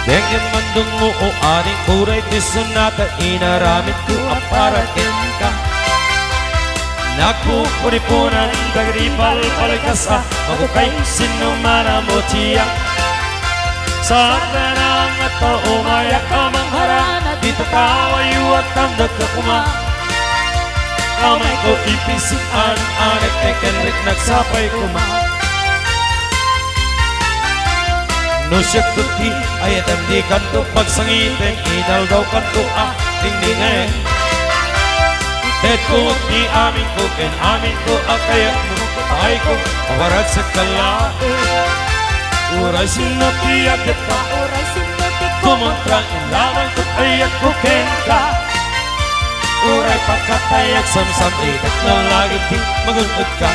Dengin mandung mo o aring kuray di sonata, inaramit ko ang parating ka. Nagpupunipunan, tagripal-palkasa, magukay sinumana mo tiyak. Sa tanang at umayak ka mangharana, dito kawayo at tamdag ka kuma. Kamay ko ipisian, anek ekenrik nagsapay kuma. Nusyak tuti, ayatam di kanto pagsangiteng, inal daw kanto dingdingeng. Ted ko di amin ko, ken amin ko akayak mo, pakay ko, pawarat sa kalae. Uray sinoti agad pa, Uray sinoti kumontra, ilaman ko ayak ko ken ka. Uray pagkatayak samsam, ikat na lagi di magunod ka.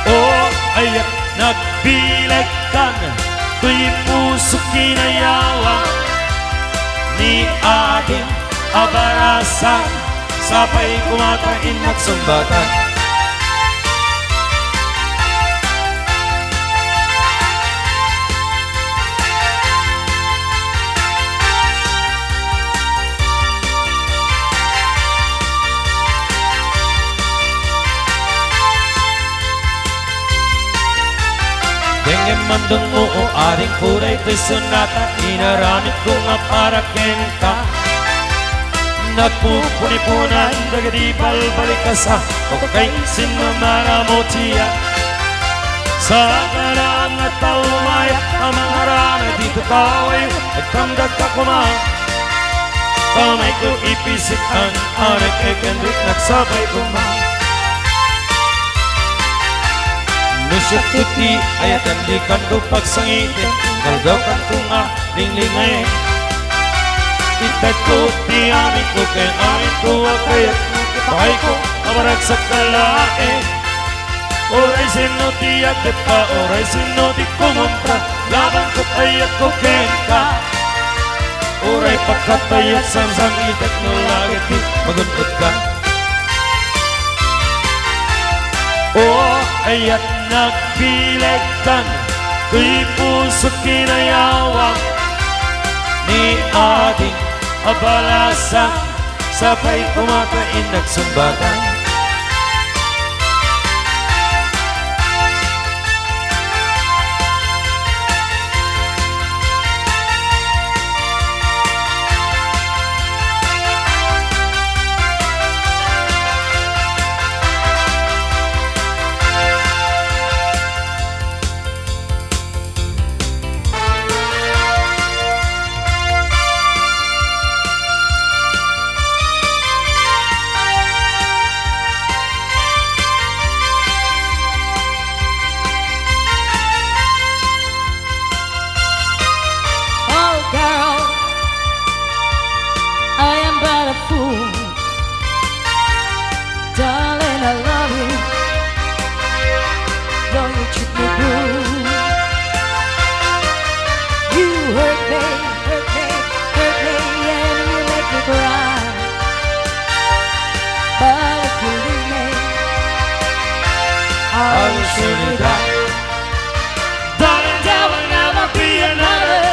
Oh, ayak nagbilekan, tuy puso kinayawan ni aking abarasan, sabay kumatain at sumbatan. Dengin mandung mo o aring kuray to'y sonata, inaramit ko nga para kenta. Nagpupunipunan, dagadipal-balikasa, okay, sinamana mo tiya. Sa kanang at umayak, ang mga harana dito kaway, nagtamdag ka kuma. Kamay ko ipisikan, anak ekendik nagsabay kuma. Nusyak tuti, ayatan di kanto pagsangitin, naldaw kanto nga linglingay. Itat ko, di amin ko, ken amin ko akayat mo, pakay ko, amarag sa kalae. Oray sinoti agad pa, oray sinoti kumontra, laban ko ayat ko ken ka. Oray pagkatayat samsang itat no lagit di magunod ka. Oh, ayat nagbilekan, tuy puso kinayawang ni ating abalasan, sabay kumakain nagsumbatan. Darling, I love you, though you treat me blue. You hurt me, hurt me, hurt me, and you make me cry. But if you leave me, I will surely die. Darling, there will never be another,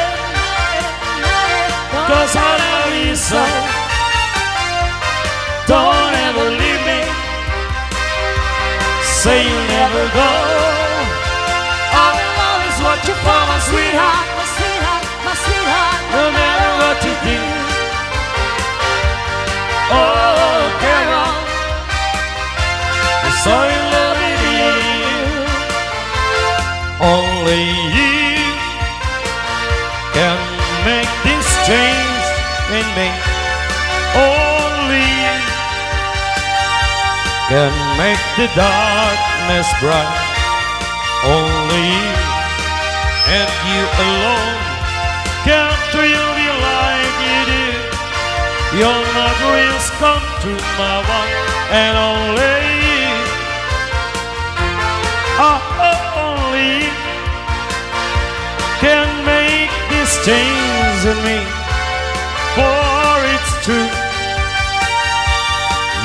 'cause I love you so. Don't ever leave me, say you'll never go. All I want is what you for, my sweetheart, My sweetheart, my sweetheart, no matter what you do. Oh, Carol, I'm so in love with you. Only you can make this change in me. Only you can make the darkness bright. Only you and you alone can thrill me like you do. Your dreams come true, my one and only you. Only you can make this change in me. For it's true,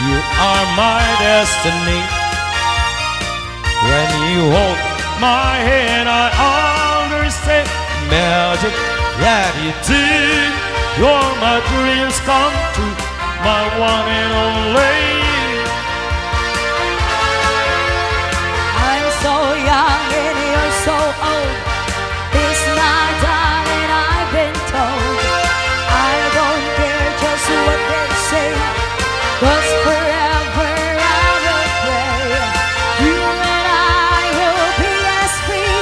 you are my destiny. When you hold my hand, I understand. say magic that you do. You're my dreams come true, my one and only. I'm so young and you're so old. It's not done and I've been told. I don't care just what they say, 'cause forever I will pray. You and I will be as free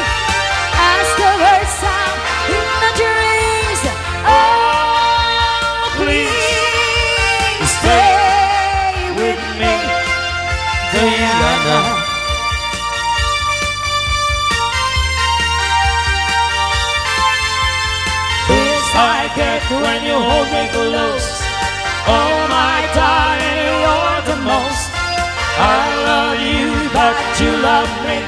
as the birds out in the dreams. Oh, please stay with me, Diana. I get when you hold me close. Oh my darling, you're the most. I love you, but you love me.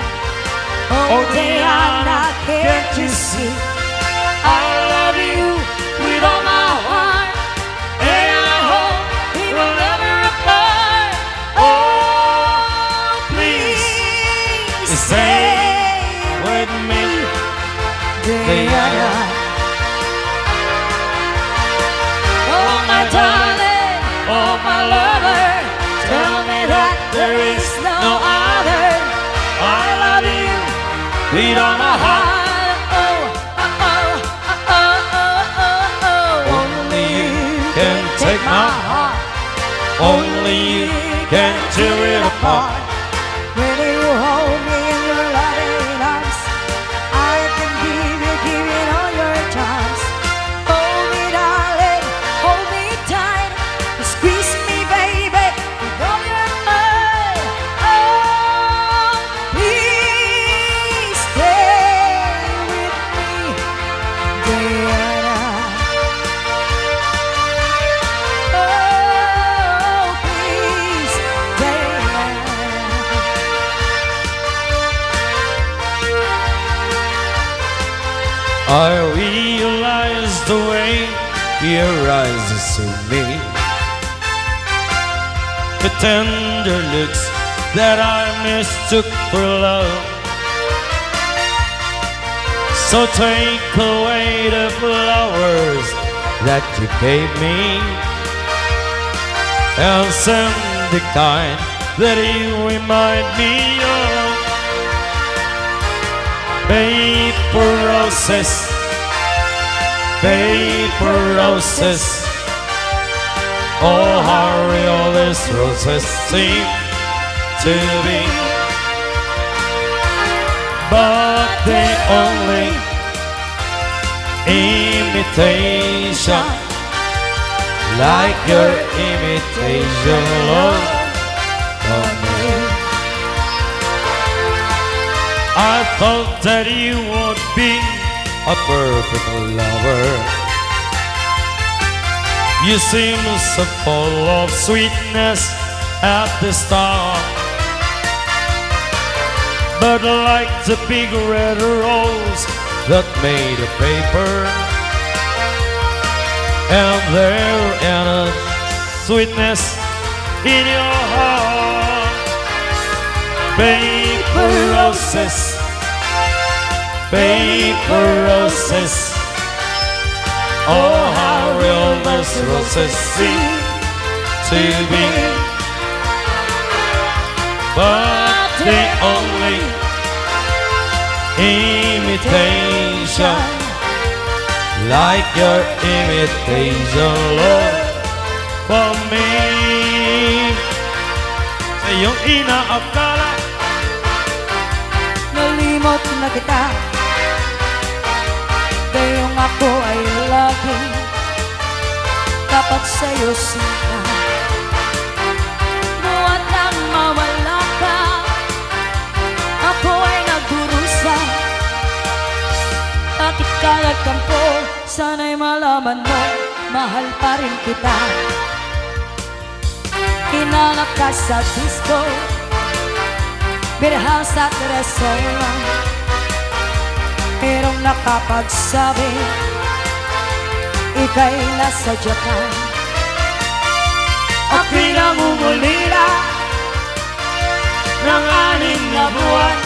Oh, Diana, can't you see? I love you with all my heart, and I hope we will never apart. Oh, please stay with me, Diana. Oh, my darling, oh, my lover, tell me that there is no other. I love you with all my heart. Oh, oh, oh, oh, oh, oh, oh. Only you can take my heart. Only you can tear it apart. When you hold me in your loving arms, I can give it all your charms. Hold me, darling, hold me tight, squeeze me, baby, with all your might. Oh, please stay with me, Diana. Oh, please, Diana. I realize the way your eyes see me, the tender looks that I mistook for love. So take away the flowers that you gave me, and send the kind that you remind me of. Paper roses, paper roses. Oh, how real these roses seem to be, but they only imitation, like your imitation love of me. I thought that you would be a perfect lover. You seem so full of sweetness at the start, but like the big red rose that made of paper, and there is a sweetness in your heart. Paper roses, paper roses. Oh, how real those roses seem to be, but they only imitation, like your imitation love for me. Sa iyong inaakala, nalimot na kita, gayong ako ay laging tapat sa'yo, sinta. Buwan nang mawala ka, ako ay nagdurusa. Bakit ka nagkampo? Sana'y malaman mo, mahal pa rin kita. Hinanap ka sa disco, beer house at restaurant, merong nakapagsabi ika'y nasa Japan. Ako'y nangungulila ng 6 na buwan,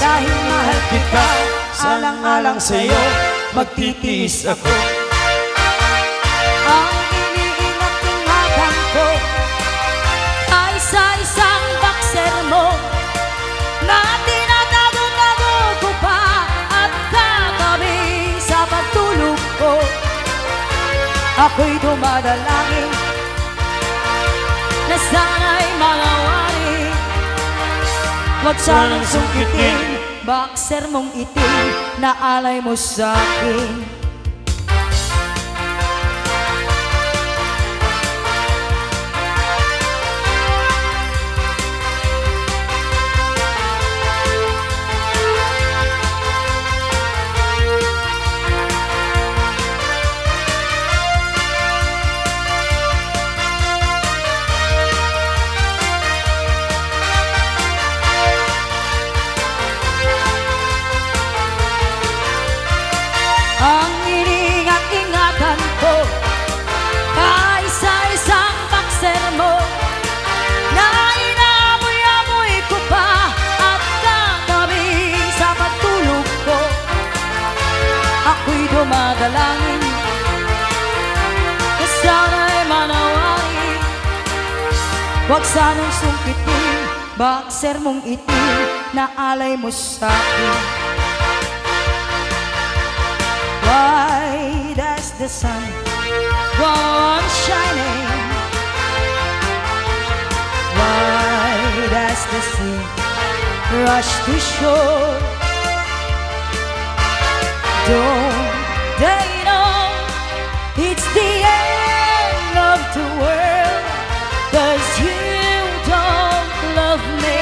dahil mahal kita Alang-alang sa'yo, magtitiis ako. Ang iniingat-ingatan ko ay sa isang boxer mo na tinatago-tago ko pa at katabi sa pagtulog ko. Ako'y dumadalangin na sana'y malawari. Huwag sanang sungkitin boxer mong itim na alay mo sa'kin. Ang iningat-ingatan ko ay sa isang boxer mo na inaamoy-amoy ko pa at katabi sa pagtulog ko. Ako'y dumadalangin na sana'y manawari. Huwag sanang sungkitin boxer mong itim na alay mo sa'kin. Why does the sun go on shining? Why does the sea rush to shore? Don't they know it's the end of the world? 'Cause you don't love me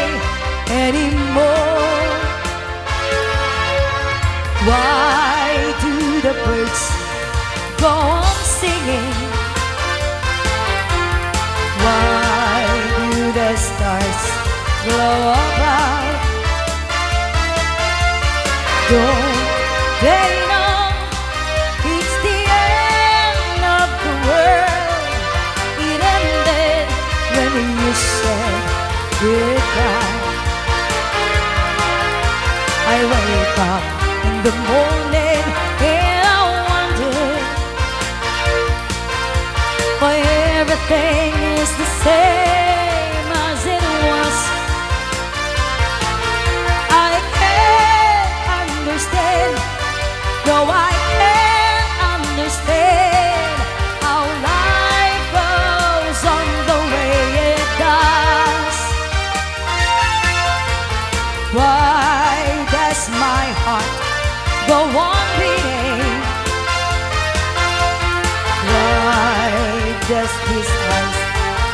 anymore. Why do the birds go on singing? Why do the stars glow about? Don't they know it's the end of the world? It ended when you said goodbye. I wake up in the morning and I wonder why everything is the same as it was. I can't understand, no I can't understand how life goes on the way it does. Why does my heart go on beating? Why does this eyes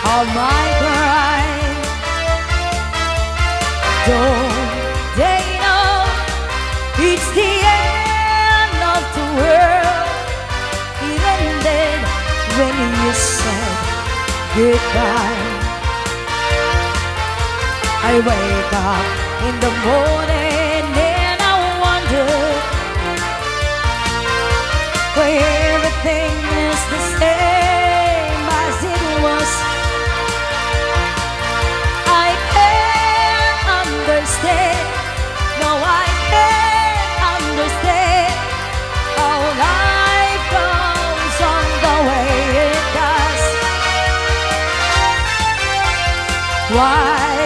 of my crying? Don't they know it's the end of the world? It ended when you said goodbye. I wake up in the morning and I wonder why everything is the same as it was. I can't understand, no I can't understand how life goes on the way it does. Why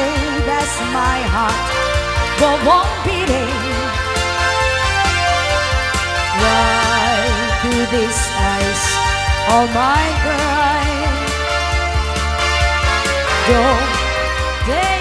does my heart go on beating? Why do these eyes all my crying? Don't they